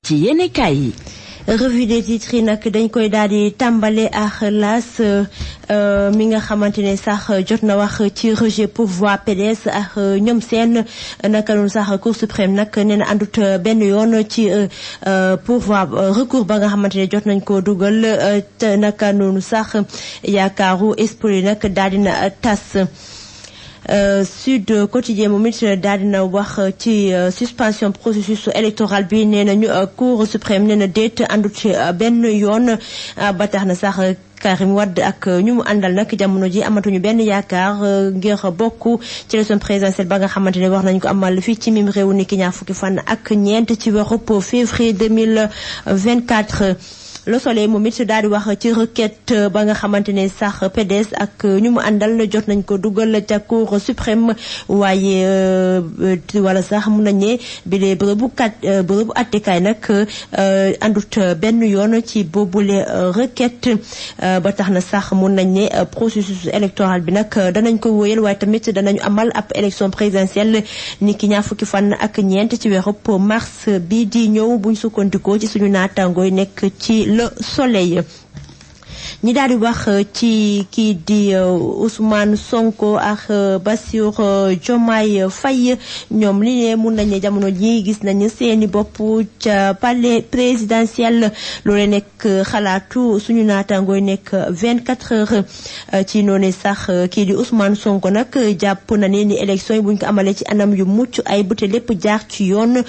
ci yéenekaay yi. Revue des titres yi nag dañ koy daal di tàmbale ak L'As mi nga xamante ne sax jot na wax ci rejet pourvoi PDS ak ñoom seen naka noonu sax Cour suprême nag nee na àndut benn yoon ci pourvoi recours ba nga xamante ne jot nañ ko dugal te naka noonu sax yaakaaru esprit nag daal dina tas. Sud Quotidien moom it daal dina wax ci suspension processus électoral bi nee nañu Cour suprême nee na déet àndut ci benn yoon ba tax na sax Karim Wade ak ñu mu àndal nag jamono ji amatuñu benn yaakaar ngir bokk ci élection présidentielle ba nga xamante ne wax nañ ko amal fii ci mim réew ni ki ñaar fukki fan ak ñeent ci weeru février 2024. Le Soleil moom it daal di wax ci requête ba nga xamante ne sax PDS ak ñu mu àndal jot nañ ko dugal ca Cour suprême waaye wala sax mun nañ ne bi lee bërëbu attekaay nag àndut benn yoon ci boobule requête ba tax na sax mun nañ ne processus électoral bi nag danañ ko wóyal waaye tamit danañu amal ab élection présidentielle ni ki ñaar fukki fan ak ñeent ci weeru mars bi di ñëw buñ sukkandikoo ci suñu naataangooy nekk ci Le Soleil. ñi daal di wax ci kii di Ousmane Sonko ak Bassirou Diomaye Faye ñoom li ne mun nañ ne jamono ji gis nañu seeni bopp ca palais présidentiel loolee nekk xalaatu suñu naataangooy nekk 24 heures ci noonu sax kii di Ousmane Sonko nag jàpp na ne ni élection yi buñ ko amalee ci anam yu mucc ay bu te lépp jaar ci yoon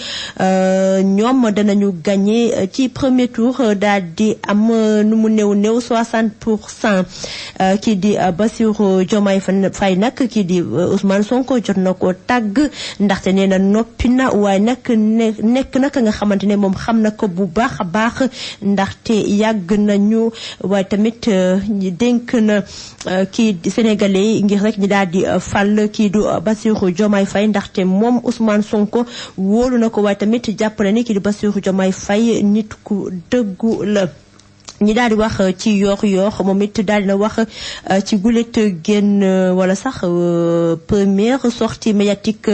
ñoom danañu gagné ci premier tour daal di am nu mu néew 60% kii di Bassirou Diomaye Faye nag kii di Ousmane Sonko jot na ko tàgg ndaxte nee na noppi na waaye nag nekk naka nga xamante ne moom xam na ko bu baax a baax ndaxte yàgg nañu waaye tamit dénk na kii di sénégalais yi ngir rek ñi daal di fal kii du Bassirou Diomaye Faye ndaxte moom Ousmane Sonko wóolu na ko waaye tamit jàpp na ni kii di Bassirou Diomaye Faye nit ku dëggu la. ñi daal di wax ci yoox moom it daal dina wax ci gulet génn wala sax première sortie médiatique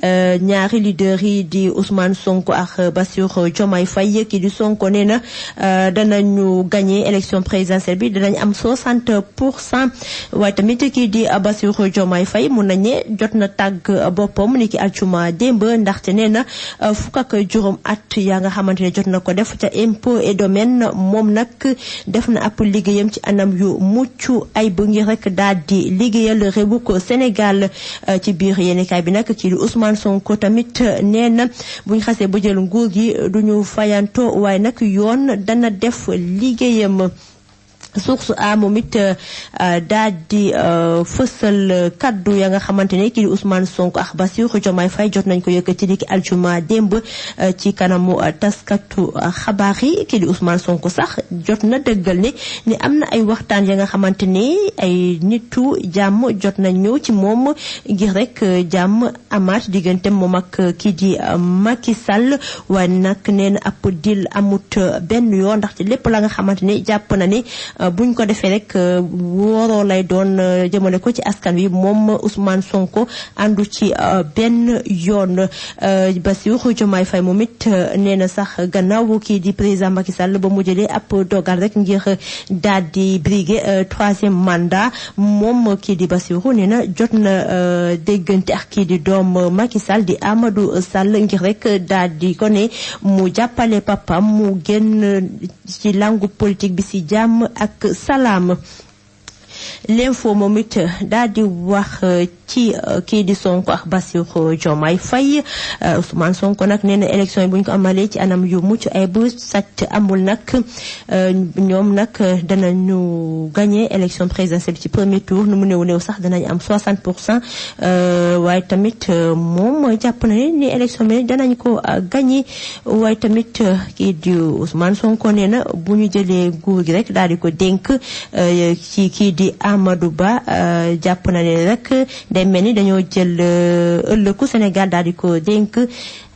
ñaari leader yi di Ousmane Sonko ak Bassirou Diomaye Faye kii di Sonko nee na danañu gagné élection présidentielle bi danañ am 60% waaye tamit kii di Bassirou Diomaye Faye mun nañ ne jot na tàgg boppam ni ki àjjuma démb ndaxte nee na fukk ak juróom at yaa nga xamante ne jot na ko def ca impôt et domaine moom nag def na ab liggéeyam ci anam yu mucc ay bu ngi rek daal di liggéeyal réewu ko Sénégal ci biir yéenekaay bi nag kii di Ousmane Sonko tamit nee na buñ xasee ba jël nguur gi duñu fayanto waaye nag yoon dana def liggéeyam. Source A moom it daal di fësal kaddu ya nga xamante ne kii di Ousmane Sonko ak Bassirou Diomaye Faye jot nañ ko yëkkati niki aljuma démb ci kanamu taskatu xabaar yi kii di Ousmane Sonko sax jot na dëggal ne ni am na ay waxtaan ya nga xamante ne ay nitu jàmm jot nañ ñëw ci moom ngir rek jàmm amaat diggante moom ak kii di Macky Sall waaye nag nee na ab dil amut benn yoon ndaxte lépp la nga xamante ne jàpp na ne buñ ko defee rek wóoroo lay doon jëmale ko ci askan wi moom Ousmane Sonko àndu ci benn yoon. Bassirou Diomaye Faye moom it nee na sax gannaaw kii di président Macky Sall ba mu jëlee ab dogal rek ngir daal di briguer troisième mandat moom kii di Bassirou nee na jot na déggante ak kii di doom Macky Sall di Amadou Sall ngir rek daal di ko ne mu jàppale papam mu génn ci langue politique bi ci jàmm ak salaam. L'info moom it daal di wax ci kii di Sonko ak Bassirou Diomaye Faye Ousmane Sonko nag nee na élection yi bu ñu ko amalee ci anam yu mucc ay bu sàcc amul nag ñoom nag danañu gagné élection présidentielle ci premier tour nu mu néew sax danañ am 60% waaye tamit moom jàpp na ni élection bi danañ ko gagné waaye tamit kii di Ousmane Sonko nee na bu ñu jëlee nguur gi rek daal di ko dénk ci kii di Amadou Ba jàpp na ne rek day mel ni dañoo jël ëllëgu Sénégal daal di ko dénk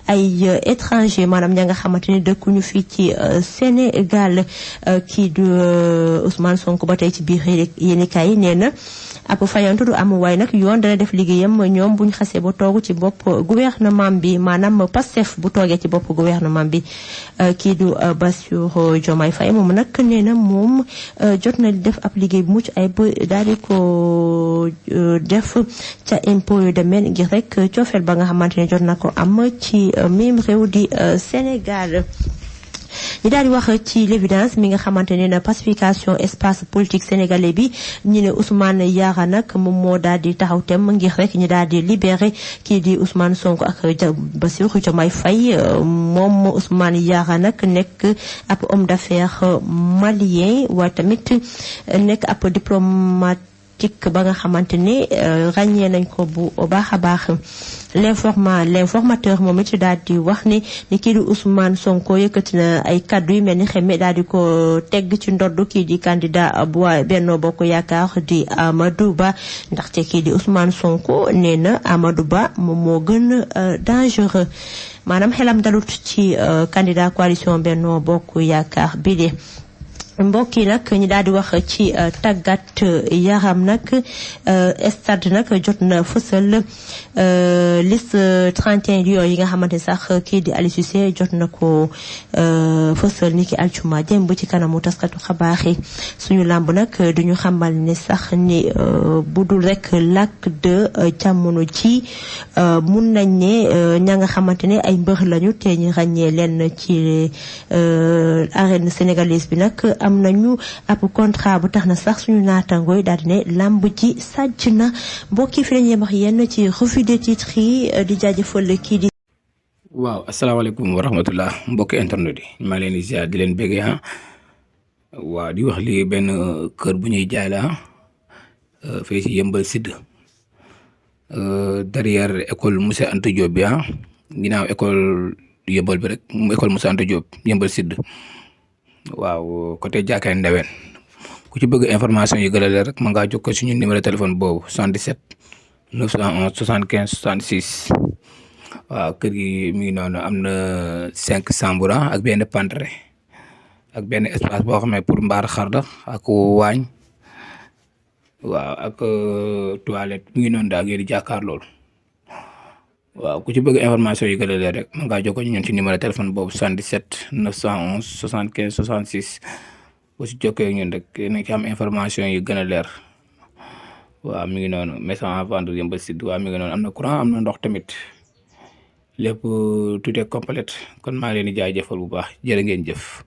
ay étranger maanaam ña nga xamante ni dëkkuñu fii ci Sénégal kii du Ousmane Sonko ba tey ci biir yéenekaay yi nee na ab fayantu du am waaye nag yoon dana def liggéeyam ñoom buñ xasee ba toogu ci bopp gouvernement bi maanaam Pastef bu toogee ci bopp gouvernement bi kii du Bassirou Diomaye Faye moom nag nee na moom jot na def ab liggéey bu mucc ay daal di ko def ca impôt yu demee ngir rek coofeel ba nga xamante ne jot na ko am ci même réew di Sénégal. ñu daal di wax ci l'évidence mi nga xamante ne na pacification espace politique sénégalais bi ñu ne Ousmane Yara nag moom moo daal di taxaw tem ngir rek ñu daal di libéré kii di Ousmane Sonko ak Bassirou Diomaye Faye moom Ousmane Yara nag nekk ab homme d'affaires malien waaye tamit nekk ab diplomate ba nga xamante ne ràññee nañ ko bu baax a baax. l'informateur moom it daal di wax ni kii di Ousmane Sonko yëkkati na ay kaddu yu mel ni xeme daal di ko tegg ci ndodd kii di candidat bu Benno Bokk Yaakaar di Amadou Ba ndaxte kii di Ousmane Sonko nee na Amadou Ba moom moo gën dangereux maanaam xelam dalut ci candidat coalition Benno Bokk Yaakaar bi de. mbokk yi nag ñu daal di wax ci tàggat yaram nag stade nag jot na fësal liste 31 lions yi nga xamante sax kii di Aliou Cissé jot na ko fësal ni ki altuma jëm ci kanamu taskatu xabaar yi suñu làmb nag duñu xamal ne sax ni budul rek Lac de jamono ci mun nañ ne ña nga xamante ne ay mbër lañu te ñu ràññee leen ci arène sénégalaise bi nag am nañu ab contrat bu tax na sax suñu naatangooy daal di ne làmb ji sàjj na mbokki fi lañuy wax yenn ci revue des titres yi di jaajëfal kii di. waaw asalaamaaleykum wa rahmatullah mbokki internet yi maa leen di ziar di leen béggee waaw di wax lii benn kër bu ñuy jaay la fii ci Yeumbeul Sud derrière école Moussa Anta Diop bi ginnaaw école Yeumbeul bi rek école Moussa Anta Diop Yeumbeul Sud. waaw côté Jaakaay Ndewen ku ci bëgg information yi gën a leer rek mën ngaa jokkoo suñu numéro téléphone boobu 77 911 75 66 waaw kër gi mi ngi noonu am na 5 chambres ak benn pentre ak benn espace boo xam ne pour mbaar xar la ak waañ waaw ak toilette mi ngi noonu daal ngeen di jàkkaar lool waaw ku ci bëgg information yi gën a leer rek mën ngaa jokkoo ñun ci numéro téléphone boobu 77 911 75 66 boo si jokkoo ak ñun rek nañ ci am information yi gën a leer waaw mi ngi noonu maison à vendre Yeumbeul Sud waaw mi ngi noonu am na courant am na ndox tamit lépp tout est complète kon maa ngi leen di jaajëfal bu baax jërë ngeen jëf.